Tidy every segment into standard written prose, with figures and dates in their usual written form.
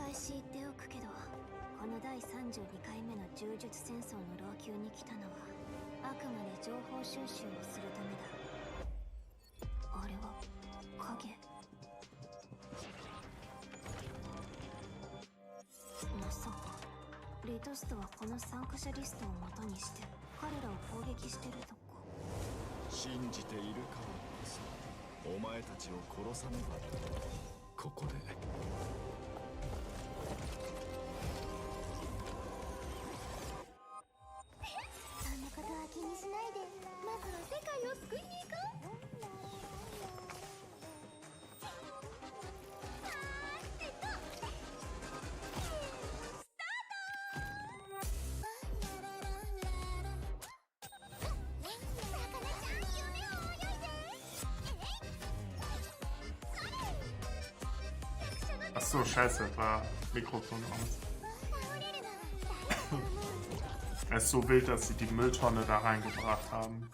返し言っておくけど、この第32回目の柔術戦争の老朽に来たのはあくまで情報収集をするためだ。あれは影。まさかリトストはこの参加者リストを元にして彼らを攻撃してるとか。信じているからこそお前たちを殺さねば。ここでそんなことは気にしないで、まずは世界を救いに行こう。Achso, scheiße, war Mikrofon aus. Es ist so wild, dass sie die Mülltonne da reingebracht haben.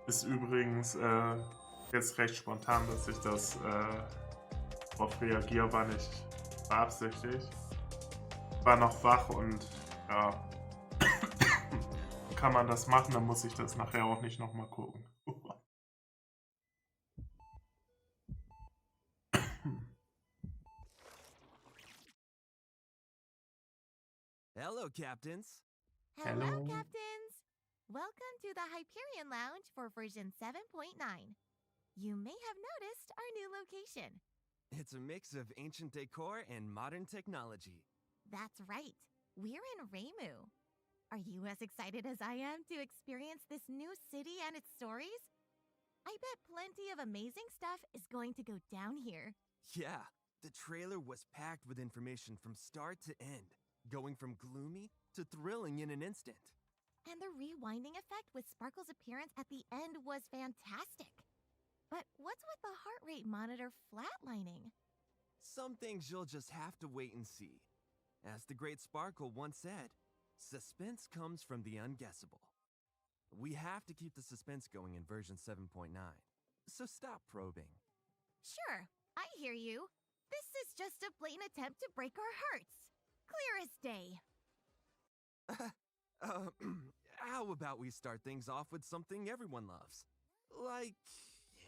Ist übrigens jetzt recht spontan, dass ich das auf reagiere, war nicht beabsichtigt. War noch wach und ja, kann man das machen, dann muss ich das nachher auch nicht nochmal gucken. Hello, Captains. Hello. Hello, Captains. Welcome to the Hyperion Lounge for version 7.9. You may have noticed our new location. It's a mix of ancient decor and modern technology. That's right. We're in Reimu. Are you as excited as I am to experience this new city and its stories? I bet plenty of amazing stuff is going to go down here. Yeah, the trailer was packed with information from start to end, going from gloomy to thrilling in an instant. And the rewinding effect with Sparkle's appearance at the end was fantastic. But what's with the heart rate monitor flatlining? Some things you'll just have to wait and see. As the great Sparkle once said, suspense comes from the unguessable. We have to keep the suspense going in version 7.9, so stop probing. Sure, I hear you. This is just a blatant attempt to break our hearts. Clear as day. How about we start things off with something everyone loves? Like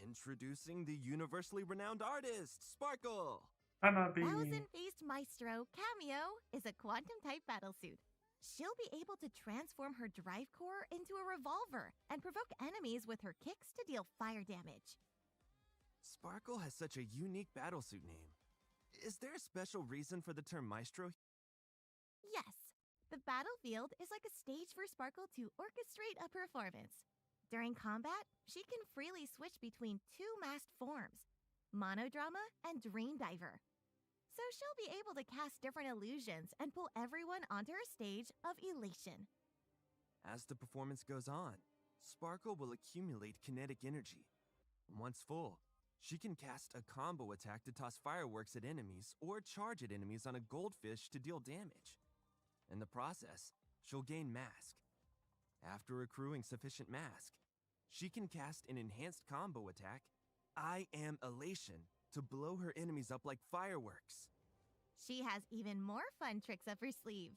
introducing the universally renowned artist, Sparkle! Hanabi. Thousand-faced maestro, Cameo, is a quantum-type battlesuit. She'll be able to transform her drive core into a revolver and provoke enemies with her kicks to deal fire damage. Sparkle has such a unique battlesuit name. Is there a special reason for the term maestro? Yes, the battlefield is like a stage for Sparkle to orchestrate a performance. During combat, she can freely switch between two masked forms, Monodrama and Dream Diver. So she'll be able to cast different illusions and pull everyone onto her stage of elation. As the performance goes on, Sparkle will accumulate kinetic energy. Once full, she can cast a combo attack to toss fireworks at enemies or charge at enemies on a goldfish to deal damage. In the process, she'll gain mask. After accruing sufficient mask, she can cast an enhanced combo attack, I Am Elation, to blow her enemies up like fireworks. She has even more fun tricks up her sleeve.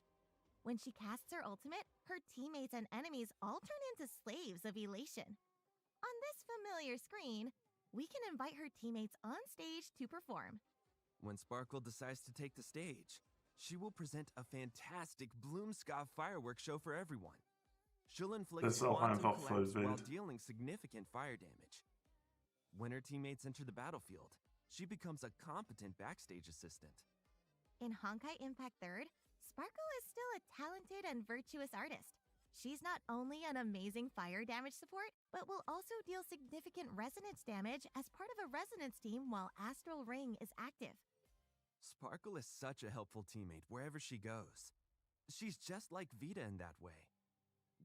When she casts her ultimate, her teammates and enemies all turn into slaves of elation. On this familiar screen, we can invite her teammates on stage to perform. When Sparkle decides to take the stage, she will present a fantastic Bloomscov fireworks show for everyone. She'll inflict Das ist auch quantum einfach voll collapse while wild. dealing significant fire damage. When her teammates enter the battlefield, she becomes a competent backstage assistant. In Honkai Impact 3rd, Sparkle is still a talented and virtuous artist. She's not only an amazing fire damage support, but will also deal significant resonance damage as part of a resonance team while Astral Ring is active. Sparkle is such a helpful teammate wherever she goes. She's just like Vita in that way.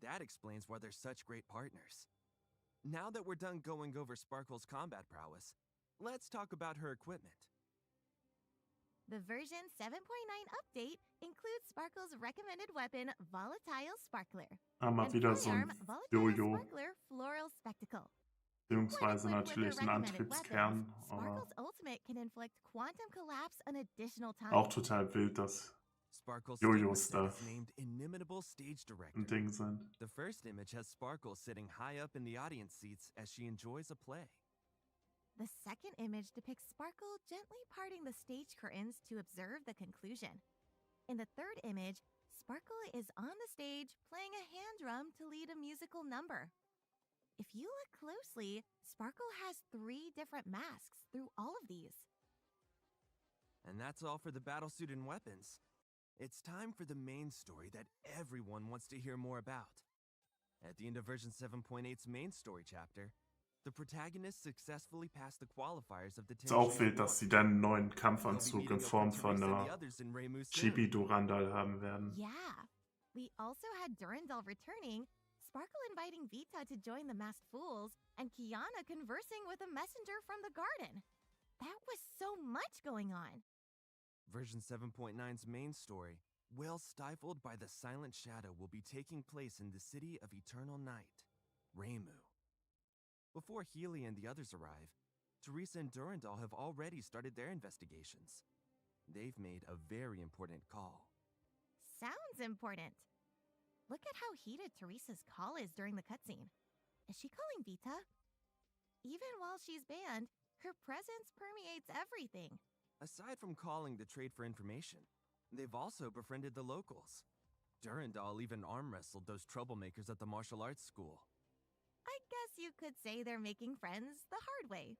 That explains why they're such great partners. Now that we're done going over Sparkle's combat prowess, let's talk about her equipment. The version 7.9 update includes Sparkle's recommended weapon, Volatile Sparkler. Mal And wieder so ein Firearm, Volatile Jojo, Sparkler Floral Spectacle. beziehungsweise When equipped with natürlich her ein recommended Antriebskern, weapons, aber Sparkle's ultimate can inflict quantum collapse an additional time. auch total wild, dass Sparkle's Jojo stigma set Stuff is named Inimitable Stage Director. ein Ding sind. The first image has Sparkle sitting high up in the audience seats as she enjoys a play. The second image depicts Sparkle gently parting the stage curtains to observe the conclusion. In the third image, Sparkle is on the stage playing a hand drum to lead a musical number. If you look closely, Sparkle has 3 different masks through all of these. And that's all for the battlesuit and weapons. It's time for the main story that everyone wants to hear more about. At the end of version 7.8's main story chapter, the protagonist successfully passed the qualifiers of the Ist auch wild, dass sie dann einen neuen Kampfanzug in Form von einer Chibi Durandal haben werden. Yeah. We also had Durandal returning, Sparkle inviting Vita to join the Masked Fools, and Kiana conversing with a messenger from the garden. That was so much going on. Version 7.9's main story, Well Stifled by the Silent Shadow, will be taking place in the city of Eternal Night, Reimu. Before Healy and the others arrive, Teresa and Durandal have already started their investigations. They've made a very important call. Sounds important. Look at how heated Teresa's call is during the cutscene. Is she calling Vita? Even while she's banned, her presence permeates everything. Aside from calling to trade for information, they've also befriended the locals. Durandal even arm wrestled those troublemakers at the martial arts school. I guess you could say they're making friends the hard way.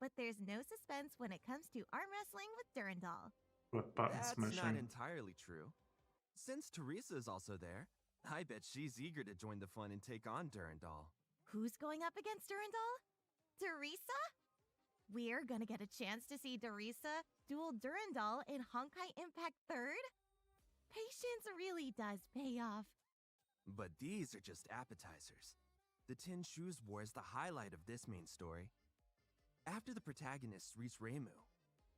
But there's no suspense when it comes to arm wrestling with Durandal. But button That's not smashing. entirely true. Since Teresa is also there, I bet she's eager to join the fun and take on Durandal. Who's going up against Durandal? Teresa? We're gonna get a chance to see Teresa duel Durandal in Honkai Impact 3rd? Patience really does pay off. But these are just appetizers. The Tin Shoes War is the highlight of this main story. After the protagonists reach Reimu,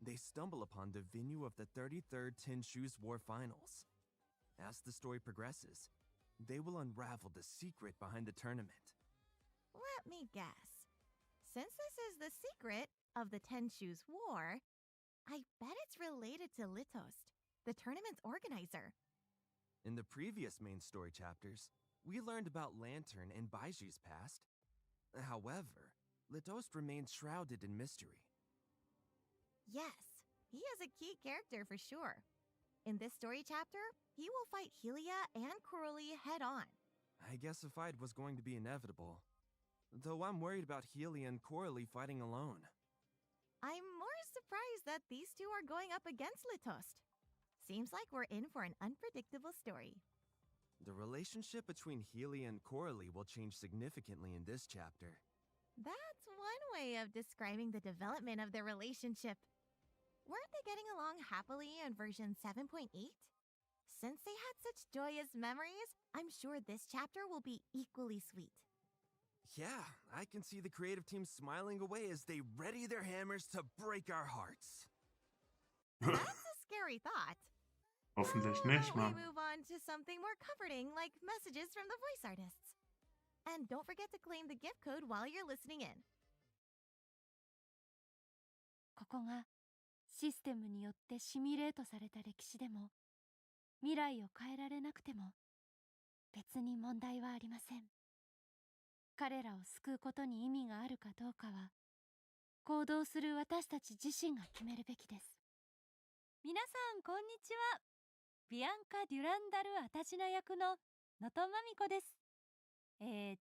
they stumble upon the venue of the 33rd Tin Shoes War Finals. As the story progresses, they will unravel the secret behind the tournament. Let me guess. Since this is the secret of the Ten Shoes War, I bet it's related to Litost, the tournament's organizer. In the previous main story chapters, we learned about Lantern and Baiji's past. However, Litost remains shrouded in mystery. Yes, he is a key character for sure. In this story chapter, he will fight Helia and Coralie head on. I guess a fight was going to be inevitable. Though I'm worried about Helia and Coralie fighting alone. I'm more surprised that these two are going up against Litost. Seems like we're in for an unpredictable story. The relationship between Helia and Coralie will change significantly in this chapter. That's one way of describing the development of their relationship. Weren't they getting along happily in version 7.8? Since they had such joyous memories, I'm sure this chapter will be equally sweet. Yeah, I can see the creative team smiling away as they ready their hammers to break our hearts. That's a scary thought. Hoffentlich Why nicht, don't man. we move on to something more comforting, like messages from the voice artists. And don't forget to claim the gift code while you're listening in. ここがシステムによってシミュレートされた歴史でも、未来を変えられなくても、別に問題はありません。彼らを救うことに意味があるかどうかは、行動する私たち自身が決めるべきです。皆さんこんにちは。ビアンカ・デュランダル・アタジナ役の能登まみこです。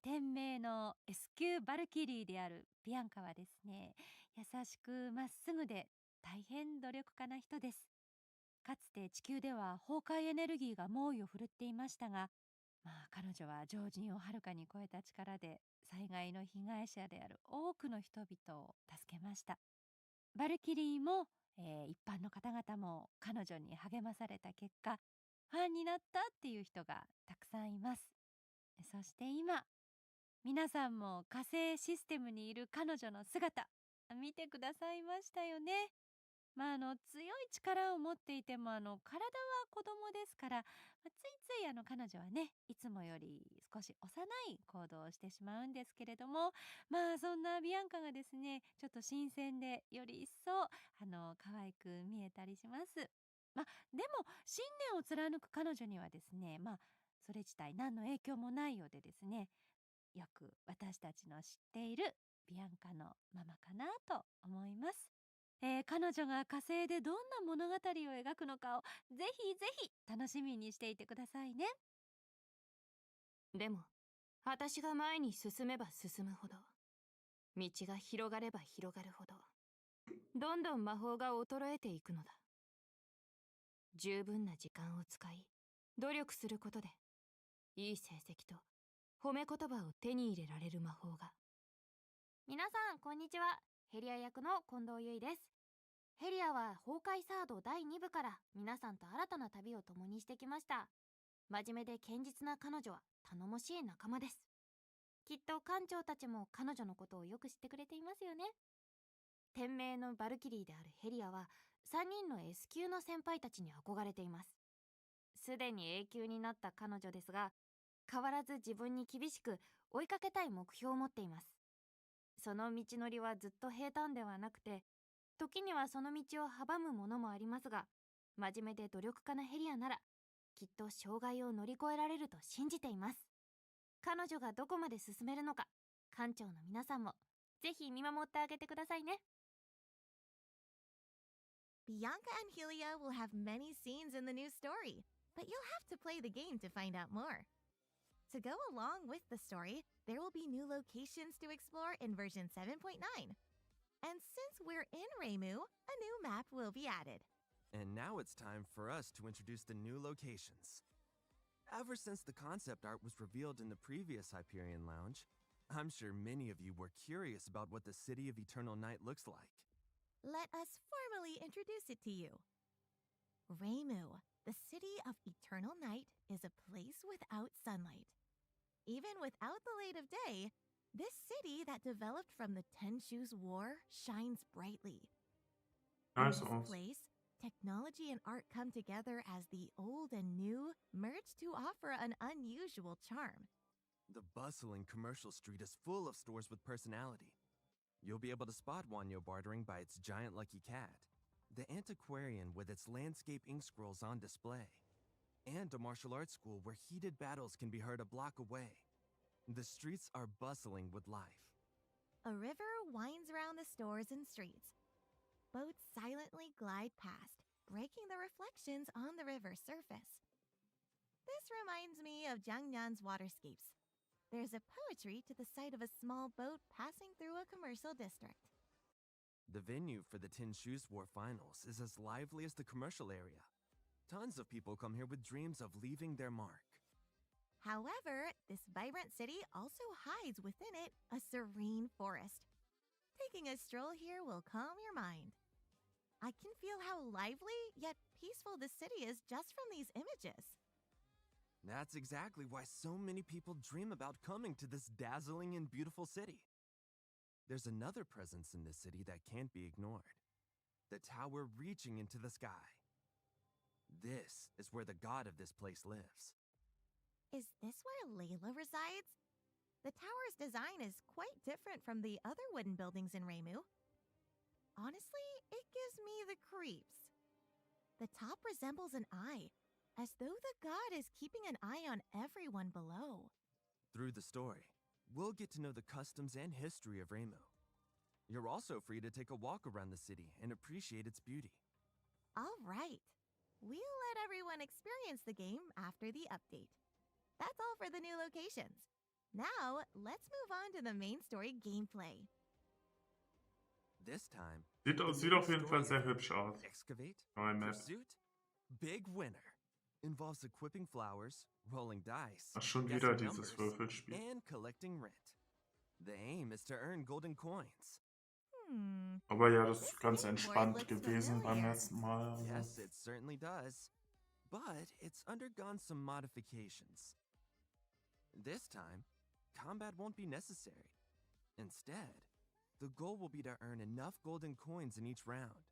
天命の S 級バルキリーであるビアンカはですね、優しくまっすぐで大変努力家な人です。かつて地球では崩壊エネルギーが猛威を振るっていましたが、彼女は常人をはるかに超えた力で災害の被害者である多くの人々を助けました。バルキリーも、一般の方々も彼女に励まされた結果、ファンになったっていう人がたくさんいます。そして今、皆さんも火星システムにいる彼女の姿、見てくださいましたよね。強い力を持っていても体は子供ですから、ついつい彼女はね、いつもより少し幼い行動をしてしまうんですけれども、そんなビアンカがですね、ちょっと新鮮でより一層可愛く見えたりします。でも信念を貫く彼女にはですね、それ自体何の影響もないようでですね、よく私たちの知っているビアンカのママかなと思います。彼女が火星でどんな物語を描くのかをぜひぜひ楽しみにしていてくださいね。でも私が前に進めば進むほど、道が広がれば広がるほど、どんどん魔法が衰えていくのだ。十分な時間を使い努力することで、いい成績と褒め言葉を手に入れられる魔法が。皆さんこんにちは。ヘリア役の近藤結衣です。ヘリアは崩壊サード第2部から皆さんと新たな旅を共にしてきました。真面目で堅実な彼女は頼もしい仲間です。きっと艦長たちも彼女のことをよく知ってくれていますよね。天命のバルキリーであるヘリアは3人の S 級の先輩たちに憧れています。すでに A 級になった彼女ですが、変わらず自分に厳しく追いかけたい目標を持っています。その道のりはずっと平坦ではなくて、時にはその道を阻むものもありますが、真面目で努力家なヘリアならきっと障害を乗り越えられると信じています。彼女がどこまで進めるのか、艦長の皆さんもぜひ見守ってあげてくださいね。Bianca and Helia will have many scenes in the new story, but you'll have to play the game to find out more. To go along with the story, there will be new locations to explore in version 7.9. And since we're in Reimu, a new map will be added. And now it's time for us to introduce the new locations. Ever since the concept art was revealed in the previous Hyperion lounge, I'm sure many of you were curious about what the City of Eternal Night looks like. Let us formally introduce it to you. Reimu, the City of Eternal Night, is a place without sunlight. Even without the light of day, this city that developed from the Ten Shoes War shines brightly. Nice. In this place, technology and art come together as the old and new merge to offer an unusual charm. The bustling commercial street is full of stores with personality. You'll be able to spot Wanyo bartering by its giant lucky cat, the antiquarian with its landscape ink scrolls on display, and a martial arts school where heated battles can be heard a block away. The streets are bustling with life. A river winds around the stores and streets. Boats silently glide past, breaking the reflections on the river's surface. This reminds me of Jiangnian's waterscapes. There's a poetry to the sight of a small boat passing through a commercial district. The venue for the Tin Shoes War finals is as lively as the commercial area. Tons of people come here with dreams of leaving their mark. However, this vibrant city also hides within it a serene forest. Taking a stroll here will calm your mind. I can feel how lively yet peaceful the city is just from these images. That's exactly why so many people dream about coming to this dazzling and beautiful city. There's another presence in this city that can't be ignored. The tower reaching into the sky. This is where the god of this place lives. Is this where Layla resides? The tower's design is quite different from the other wooden buildings in Reimu. Honestly, it gives me the creeps. The top resembles an eye, as though the god is keeping an eye on everyone below. Through the story, we'll get to know the customs and history of Reimu. You're also free to take a walk around the city and appreciate its beauty. All right. We'll let everyone experience the game after the update. That's all for the new locations. Now, let's move on to the main story gameplay. This time, Sieht, the sieht main auf jeden story Fall sehr of hübsch aus. Excavate, Neue Map. Pursuit, Big Winner. Involves equipping flowers, rolling dice, Ach, schon guessing wieder dieses numbers, Würfelspiel. and collecting rent. The aim is to earn golden coins. Aber ja, das This ist ganz game board entspannt looks gewesen beim familiar. letzten Mal. Also. Yes, it certainly does. But it's undergone some modifications. This time, combat won't be necessary. Instead, the goal will be to earn enough golden coins in each round.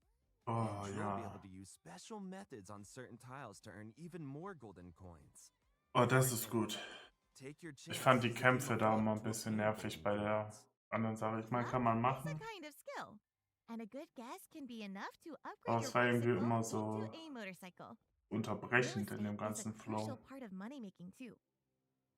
Oh You'll be ja. able to use special methods on certain tiles to earn even more golden coins. Oh, das ist gut. Take your Ich fand die chances and Kämpfe give da luck immer ein to bisschen obtain nervig golden bei der coins. anderen Sache. Ich meine, Luck kann man is a machen, kind of skill, and a good guess can be enough to aber upgrade your es war irgendwie bicycle immer into so a motorcycle. Real unterbrechend in estate dem is a ganzen crucial Flow. part of money making too.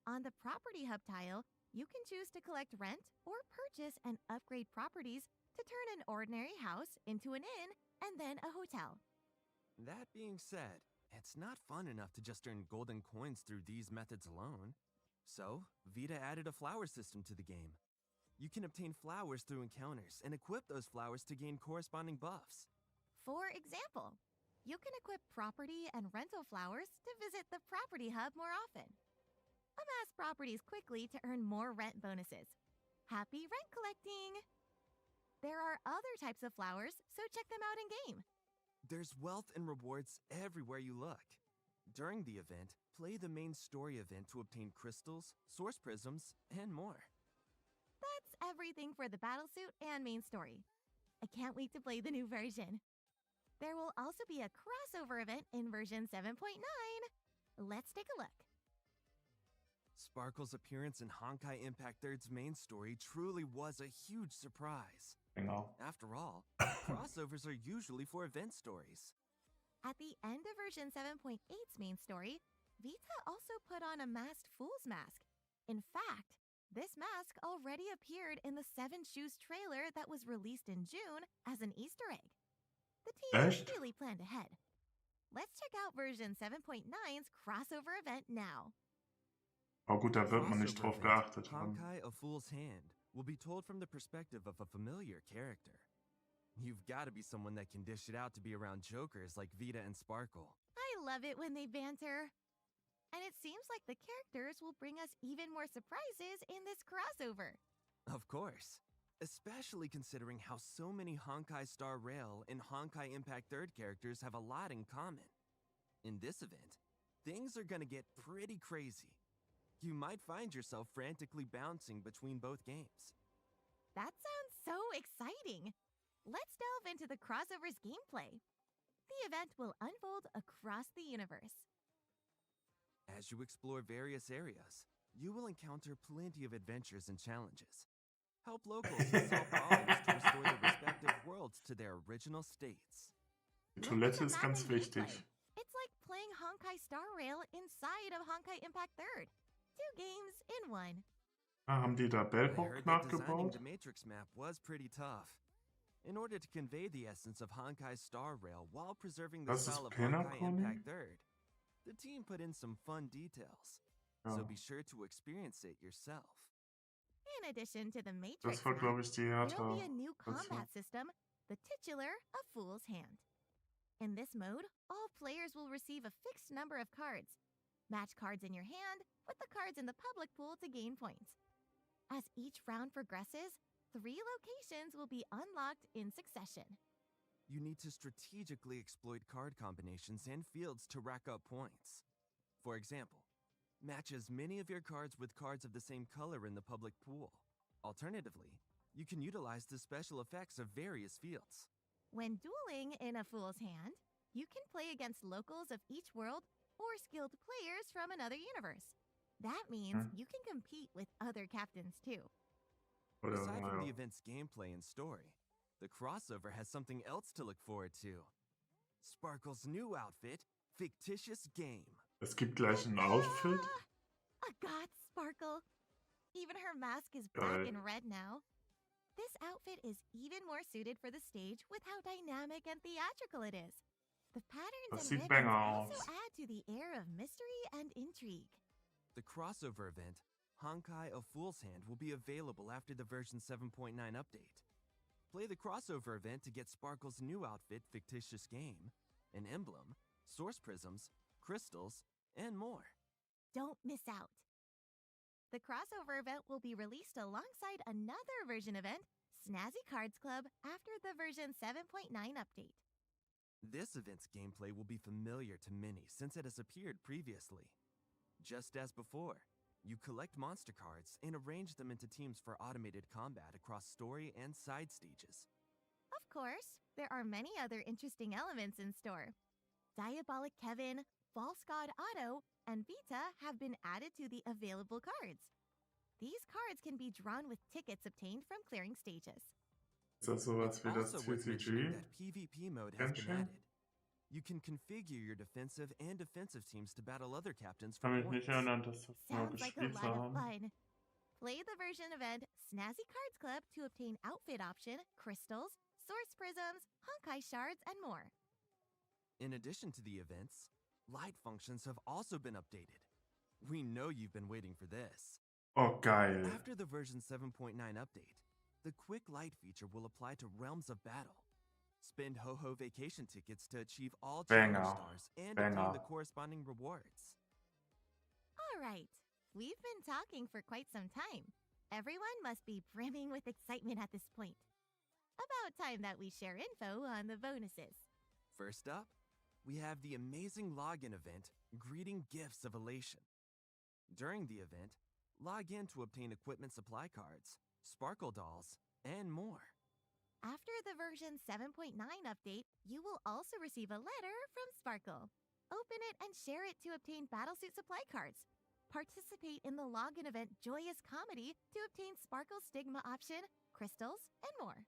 On the property hub tile, you can choose to collect rent or purchase and upgrade properties to turn an ordinary house into an inn and then a hotel. That being said, it's not fun enough to just earn golden coins through these methods alone. So, Vita added a flower system to the game. You can obtain flowers through encounters and equip those flowers to gain corresponding buffs. For example, you can equip property and rental flowers to visit the property hub more often. Amass properties quickly to earn more rent bonuses. Happy rent collecting! There are other types of flowers, so check them out in game. There's wealth and rewards everywhere you look. During the event, play the main story event to obtain crystals, source prisms, and more. That's everything for the battlesuit and main story. I can't wait to play the new version. There will also be a crossover event in version 7.9. Let's take a look. Sparkle's appearance in Honkai Impact 3's main story truly was a huge surprise. Genau. After all, crossovers are usually for event stories. At the end of version 7.8's main story, Vita also put on a masked fool's mask. In fact, this mask already appeared in the Seven Shoes trailer that was released in June as an Easter egg. The team Echt? really planned ahead. Let's check out version 7.9's crossover event now. Aber gut, da wird man nicht Crossover drauf event, geachtet haben. Honkai A Fool's Hand will be told from the perspective of a familiar character. You've got to be someone that can dish it out to be around jokers like Vita and Sparkle. I love it when they banter. And it seems like the characters will bring us even more surprises in this crossover. Of course. Especially considering how so many Honkai Star Rail and Honkai Impact 3rd characters have a lot in common. In this event, things are gonna get pretty crazy. You might find yourself frantically bouncing between both games. That sounds so exciting! Let's delve into the crossover's gameplay. The event will unfold across the universe. As you explore various areas, you will encounter plenty of adventures and challenges. Help locals and solve problems to restore their respective worlds to their original states. Die Look at Toilette the ist map ganz and wichtig. gameplay. It's like playing Honkai Star Rail inside of Honkai Impact 3rd. 2 games in one. Ah, haben die da I Bellbock heard that designing nachgebaut? the Matrix map was pretty tough. In order to convey the essence of Honkai Star Rail while preserving the Das ist style of Honkai Pinnacle? Impact 3rd, the team put in some fun details. Ja. So be sure to experience it yourself. In addition to the Matrix Das war, map, glaube ich, die there'll härtere be a new Version. combat system, the titular A Fool's Hand. In this mode, all players will receive a fixed number of cards. Match cards in your hand with the cards in the public pool to gain points. As each round progresses, 3 locations will be unlocked in succession. You need to strategically exploit card combinations and fields to rack up points. For example, match as many of your cards with cards of the same color in the public pool. Alternatively, you can utilize the special effects of various fields. When dueling in A Fool's Hand, you can play against locals of each world or skilled players from another universe. That means you can compete with other captains too. Oder, Aside from the naja. event's gameplay and story, the crossover has something else to look forward to. Sparkle's new outfit, Fictitious Game. Es gibt gleich ein Outfit. A god Sparkle! Even her mask is black Geil. and red now. This outfit is even more suited for the stage with how dynamic and theatrical it is. The patterns Das and sieht ribbons banger also aus. add to the air of mystery and intrigue. The crossover event, Honkai A Fool's Hand, will be available after the version 7.9 update. Play the crossover event to get Sparkle's new outfit, Fictitious Game, an emblem, source prisms, crystals, and more. Don't miss out. The crossover event will be released alongside another version event, Snazzy Cards Club, after the version 7.9 update. This event's gameplay will be familiar to many since it has appeared previously. Just as before, you collect monster cards and arrange them into teams for automated combat across story and side stages. Of course, there are many other interesting elements in store. Diabolic Kevin, False God Otto, and Vita have been added to the available cards. These cards can be drawn with tickets obtained from clearing stages. Ist das sowas It's wie das also worth mentioning TCG? that PvP mode has been Genshin? added. You can configure your defensive and defensive teams to battle other captains Kann for mich nicht points. erinnern, das nur Sounds like a gespielt zu lot of haben. fun. Play the version event Snazzy Cards Club to obtain outfit option, crystals, source prisms, Honkai shards, and more. In addition to the events, light functions have also been updated. We know you've been waiting for this. Oh, geil. After the version 7.9 update, the quick light feature will apply to Realms of Battle. Spend Ho-Ho vacation tickets to achieve all challenge Banger. stars and obtain Banger. the corresponding rewards. All right, we've been talking for quite some time. Everyone must be brimming with excitement at this point. About time that we share info on the bonuses. First up, we have the amazing login event, Greeting Gifts of Elation. During the event, log in to obtain equipment supply cards, sparkle dolls, and more. After the version 7.9 update, you will also receive a letter from Sparkle. Open it and share it to obtain battlesuit supply cards. Participate in the login event Joyous Comedy to obtain Sparkle Stigma option, crystals, and more.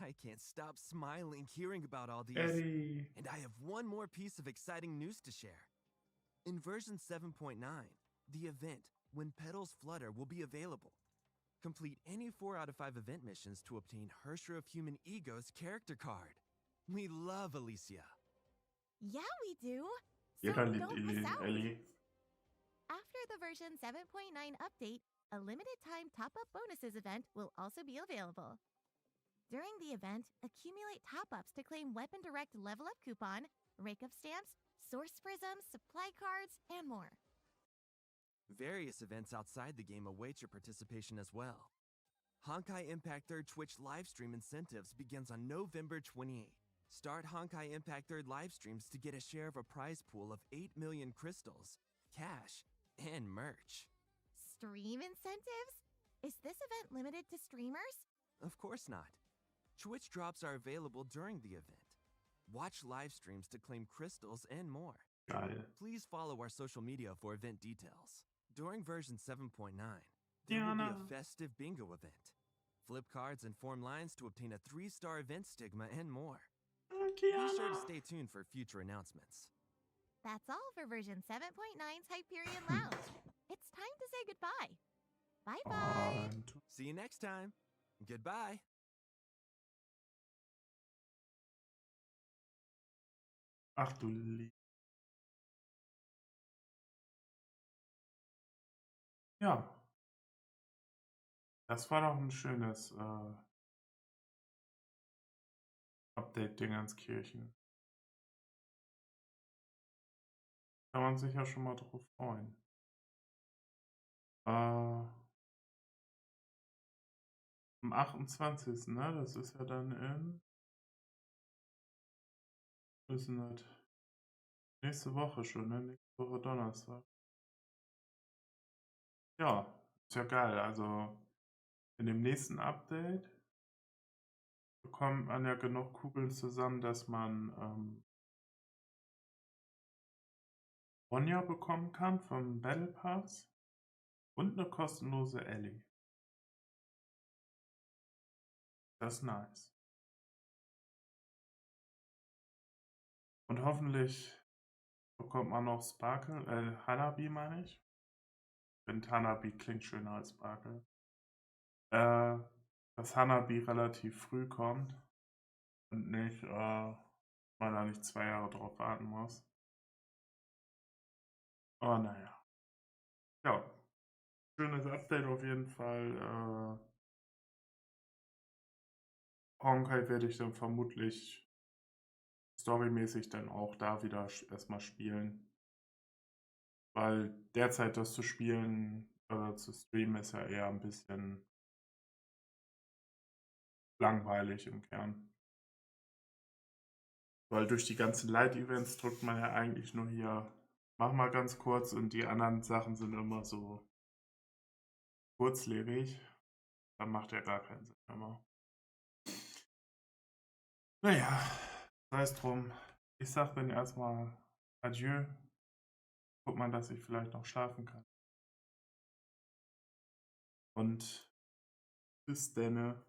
I can't stop smiling hearing about all these. Eddie. And I have one more piece of exciting news to share. In version 7.9, the event When Petals Flutter will be available. Complete any 4 out of 5 event missions to obtain Hersher of Human Ego's character card. We love Alicia. Yeah, we do. So Jeder liebt don't miss out. Ellie. After the version 7.9 update, a limited time top-up bonuses event will also be available. During the event, accumulate top-ups to claim Weapon Direct level up coupon, rake-up stamps, source prisms, supply cards, and more. Various events outside the game await your participation as well. Honkai Impact 3rd Twitch livestream incentives begins on November 28th. Start Honkai Impact 3rd livestreams to get a share of a prize pool of 8 million crystals, cash, and merch. Stream incentives? Is this event limited to streamers? Of course not. Twitch drops are available during the event. Watch live streams to claim crystals and more. Geil. Please follow our social media for event details. During version 7.9, there will be a festive bingo event. Flip cards and form lines to obtain a 3-star event stigma and more. Be sure to stay tuned for future announcements. That's all for version 7.9's Hyperion Lounge. It's time to say goodbye. Bye-bye. Und See you next time. Goodbye. ach du Lieb. Ja. Das war doch ein schönes Update-Dingenskirchen. Kann man sich ja schon mal drauf freuen. Am 28. Ne? Das ist ja dann in. Was ist denn das? Nächste Woche schon, ne? Nächste Woche Donnerstag. Ja, ist ja geil. Also in dem nächsten Update bekommt man ja genug Kugeln zusammen, dass man Ronja bekommen kann vom Battle Pass und eine kostenlose Ellie. Das ist nice. Und hoffentlich bekommt man noch Sparkle, Hanabi meine ich. Ich finde Hanabi klingt schöner als Sparkle. Dass Hanabi relativ früh kommt und nicht, man da nicht 2 Jahre drauf warten muss. Aber naja. Ja. Schönes Update auf jeden Fall. Honkai werde ich dann vermutlich storymäßig dann auch da wieder erstmal spielen. Weil derzeit das zu spielen oder zu streamen ist ja eher ein bisschen langweilig im Kern. Weil durch die ganzen Light-Events drückt man ja eigentlich nur hier, mach mal ganz kurz, und die anderen Sachen sind immer so kurzlebig. Dann macht ja gar keinen Sinn mehr. Naja, sei es drum. Ich sag dann erstmal Adieu. Guck mal, dass ich vielleicht noch schlafen kann. Und bis denne.